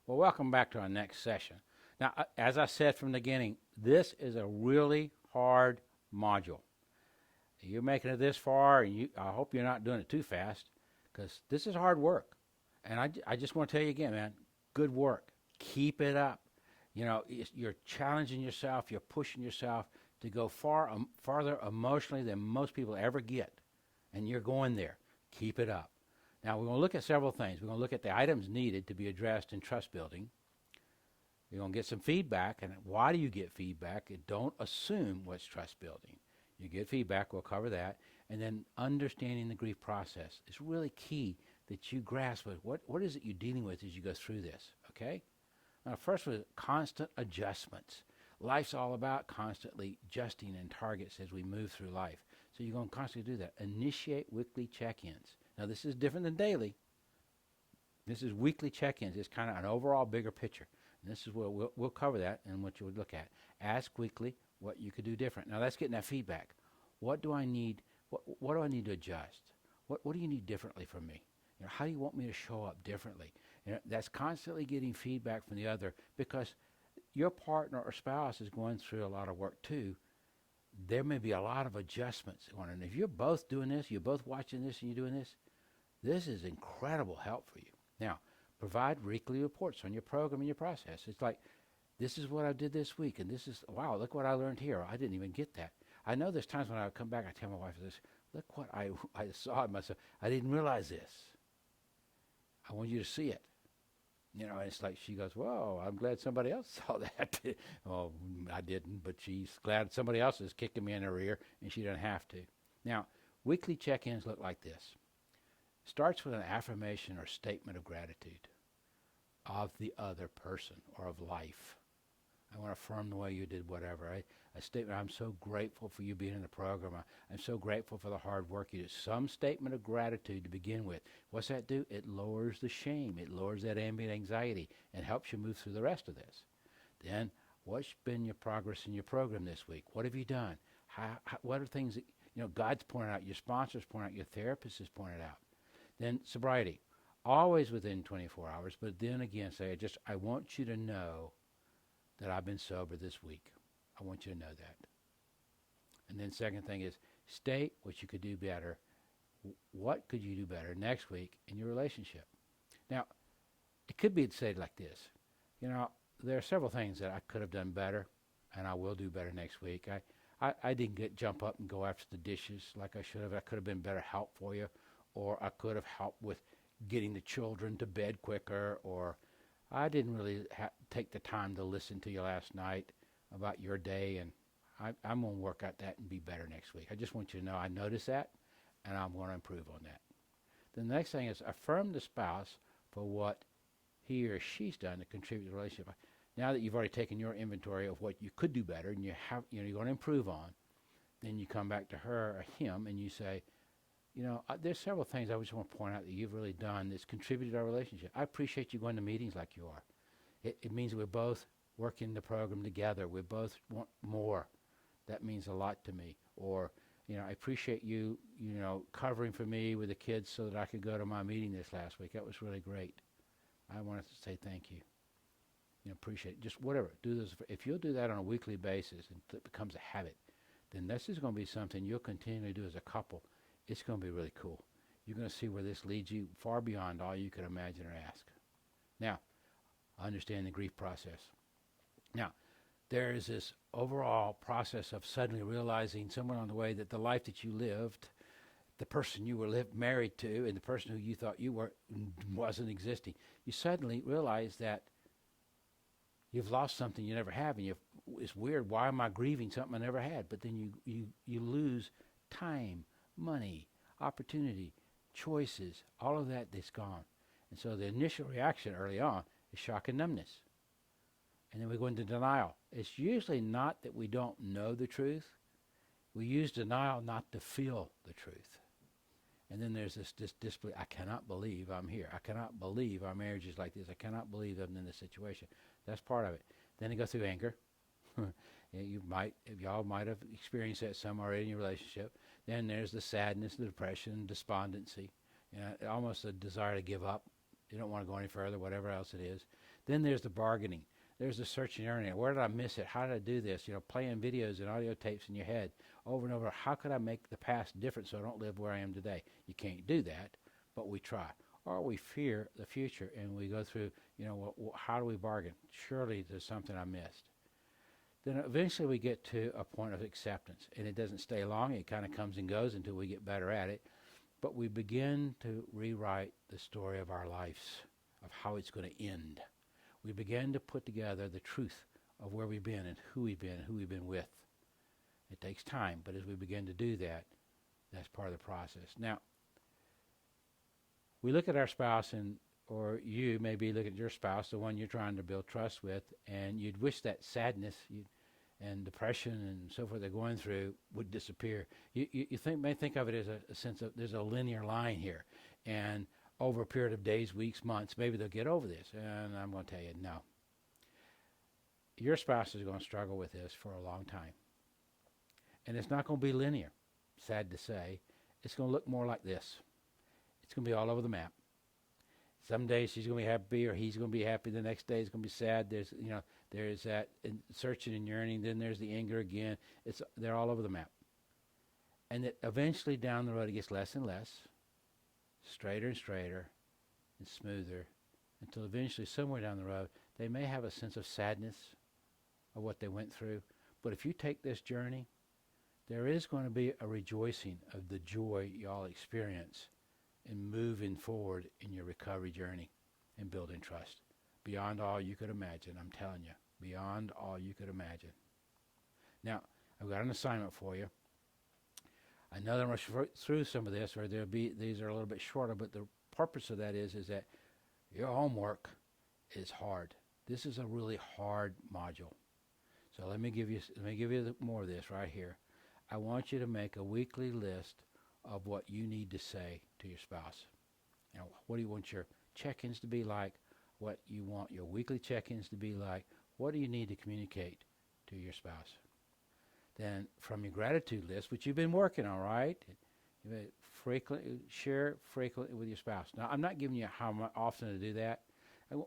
Well, welcome back to our next session. Now, as I said from the beginning, this is a really hard module. You're making it this far, and I hope you're not doing it too fast because this is hard work. And I just want to tell you again, man, good work. Keep it up. You're challenging yourself, you're pushing yourself to go farther emotionally than most people ever get. And you're going there. Keep it up. Now, we're going to look at several things. We're going to look at the items needed to be addressed in trust building. You're going to get some feedback, and why do you get feedback? And don't assume what's trust building. You get feedback, we'll cover that. And then understanding the grief process is really key that you grasp it. What is it you're dealing with as you go through this, okay? Now, first was constant adjustments. Life's all about constantly adjusting and targets as we move through life. So you're going to constantly do that. Initiate weekly check-ins. Now, this is different than daily. This is weekly check-ins. It's kind of an overall bigger picture. And this is where we'll cover that and what you would look at. Ask weekly what you could do different. Now, that's getting that feedback. What do I need? What do I need to adjust? What do you need differently from me? How do you want me to show up differently? That's constantly getting feedback from the other because your partner or spouse is going through a lot of work too. There may be a lot of adjustments going on. And if you're both doing this, you're both watching this and you're doing this is incredible help for you. Now, provide weekly reports on your program and your process. It's like, this is what I did this week, and this is, wow, look what I learned here. I didn't even get that. I know there's times when I come back, I tell my wife this, look what I saw in myself. I didn't realize this. I want you to see it. And it's like she goes, whoa, I'm glad somebody else saw that. Oh, I didn't, but she's glad somebody else is kicking me in the rear, and she doesn't have to. Now, weekly check-ins look like this. Starts with an affirmation or statement of gratitude of the other person or of life. I want to affirm the way you did whatever. A statement, I'm so grateful for you being in the program. I'm so grateful for the hard work you do. Some statement of gratitude to begin with. What's that do? It lowers the shame. It lowers that ambient anxiety and helps you move through the rest of this. Then, what's been your progress in your program this week? What have you done? What are things that, God's pointed out, your sponsors pointed out, your therapist has pointed out. Then sobriety, always within 24 hours, but then again say, I want you to know that I've been sober this week. I want you to know that. And then second thing is state what you could do better. What could you do better next week in your relationship? Now, it could be said like this. There are several things that I could have done better, and I will do better next week. I didn't jump up and go after the dishes like I should have. I could have been better help for you, or I could have helped with getting the children to bed quicker, or I didn't really take the time to listen to you last night about your day, and I'm going to work at that and be better next week. I just want you to know I noticed that, and I'm going to improve on that. The next thing is affirm the spouse for what he or she's done to contribute to the relationship. Now that you've already taken your inventory of what you could do better and you're going to improve on, then you come back to her or him and you say, there's several things I just want to point out that you've really done that's contributed to our relationship. I appreciate you going to meetings like you are. It means we're both working the program together. We both want more. That means a lot to me. Or, I appreciate you, covering for me with the kids so that I could go to my meeting this last week. That was really great. I wanted to say thank you. Appreciate it. Just whatever. Do this. If you'll do that on a weekly basis and it becomes a habit, then this is going to be something you'll continue to do as a couple. It's going to be really cool. You're going to see where this leads you far beyond all you could imagine or ask. Now, understand the grief process. Now, there is this overall process of suddenly realizing somewhere on the way that the life that you lived, the person you were married to, and the person who you thought you were wasn't existing. You suddenly realize that you've lost something you never have, and it's weird. Why am I grieving something I never had? But then you lose time, money, opportunity, choices, all of that's gone. And so the initial reaction early on is shock and numbness. And then we go into denial. It's usually not that we don't know the truth. We use denial not to feel the truth. And then there's this disbelief. I cannot believe I'm here. I cannot believe our marriage is like this. I cannot believe I'm in this situation. That's part of it. Then you go through anger. Y'all might have experienced that some already in your relationship. Then there's the sadness, the depression, despondency, almost a desire to give up. You don't want to go any further, whatever else it is. Then there's the bargaining. There's the searching and learning. Where did I miss it? How did I do this? Playing videos and audio tapes in your head over and over. How could I make the past different so I don't live where I am today? You can't do that, but we try. Or we fear the future and we go through, how do we bargain? Surely there's something I missed. Then eventually we get to a point of acceptance, and it doesn't stay long. It kind of comes and goes until we get better at it. But we begin to rewrite the story of our lives, of how it's going to end. We begin to put together the truth of where we've been and who we've been with. It takes time, but as we begin to do that, that's part of the process. Now, we look at our spouse, or you may be looking at your spouse, the one you're trying to build trust with, and you'd wish that sadness and depression and so forth they're going through would disappear. You may think of it as a sense of there's a linear line here, and over a period of days, weeks, months, maybe they'll get over this. And I'm going to tell you, no. Your spouse is going to struggle with this for a long time. And it's not going to be linear, sad to say. It's going to look more like this. It's going to be all over the map. Some days she's going to be happy or he's going to be happy. The next day it's going to be sad. There's that searching and yearning. Then there's the anger again. They're all over the map. And that eventually down the road it gets less and less, straighter and straighter, and smoother, until eventually somewhere down the road they may have a sense of sadness of what they went through. But if you take this journey, there is going to be a rejoicing of the joy y'all experience in moving forward in your recovery journey and building trust. Beyond all you could imagine, I'm telling you. Beyond all you could imagine. Now, I've got an assignment for you. I know that I'm going to rush through some of this, or these are a little bit shorter, but the purpose of that is that your homework is hard. This is a really hard module. So let me give you more of this right here. I want you to make a weekly list of what you need to say to your spouse. What do you want your check-ins to be like? What you want your weekly check-ins to be like? What do you need to communicate to your spouse? Then from your gratitude list, which you've been working on, right? Share frequently with your spouse. Now, I'm not giving you how often to do that.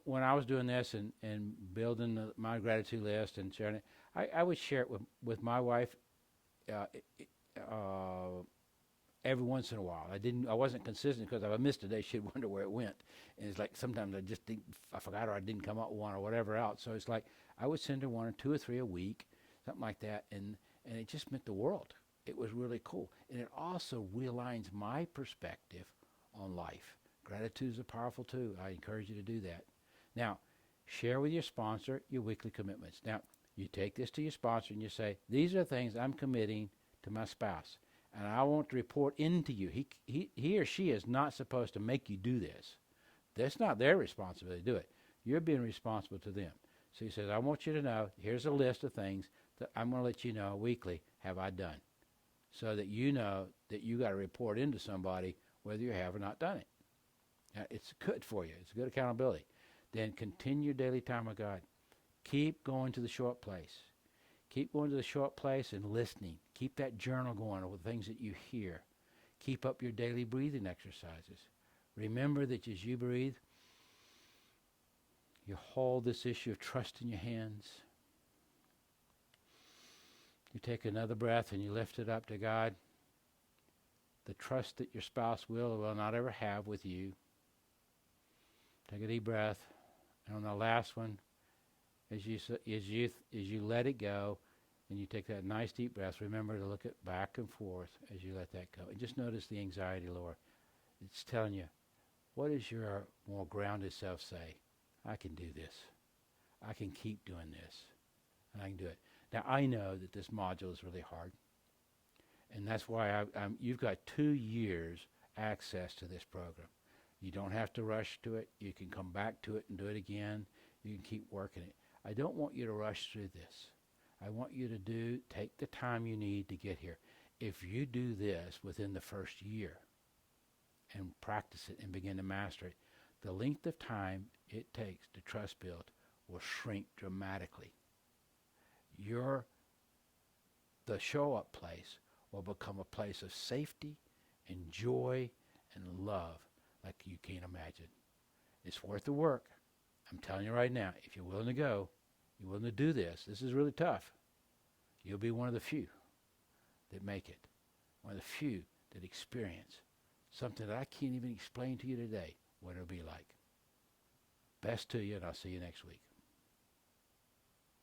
When I was doing this and building my gratitude list and sharing it, I would share it with my wife every once in a while. I wasn't consistent because if I missed a day, she'd wonder where it went. And it's like sometimes I forgot or I didn't come up with one or whatever else. So it's like I would send her one or two or three a week, something like that, and it just meant the world. It was really cool. And it also realigns my perspective on life. Gratitude is a powerful tool. I encourage you to do that. Now, share with your sponsor your weekly commitments. Now, you take this to your sponsor and you say, these are things I'm committing to my spouse. And I want to report into you. He or she is not supposed to make you do this. That's not their responsibility to do it. You're being responsible to them. So he says, I want you to know, here's a list of things that I'm going to let you know weekly, have I done? So that you know that you got to report into somebody whether you have or not done it. Now, it's good for you. It's good accountability. Then continue your daily time with God. Keep going to the short place. Keep going to the short place and listening. Keep that journal going with things that you hear. Keep up your daily breathing exercises. Remember that as you breathe, you hold this issue of trust in your hands. You take another breath and you lift it up to God. The trust that your spouse will or will not ever have with you. Take a deep breath. And on the last one, as you let it go, and you take that nice deep breath, remember to look at back and forth as you let that go. And just notice the anxiety lower. It's telling you, what does your more grounded self say? I can do this. I can keep doing this. And I can do it. Now, I know that this module is really hard. And that's why you've got 2 years access to this program. You don't have to rush to it. You can come back to it and do it again. You can keep working it. I don't want you to rush through this. I want you to take the time you need to get here. If you do this within the first year and practice it and begin to master it, the length of time it takes to trust build will shrink dramatically. The show-up place will become a place of safety and joy and love like you can't imagine. It's worth the work. I'm telling you right now, if you're willing to go, you're willing to do this, this is really tough. You'll be one of the few that make it, one of the few that experience something that I can't even explain to you today what it'll be like. Best to you, and I'll see you next week.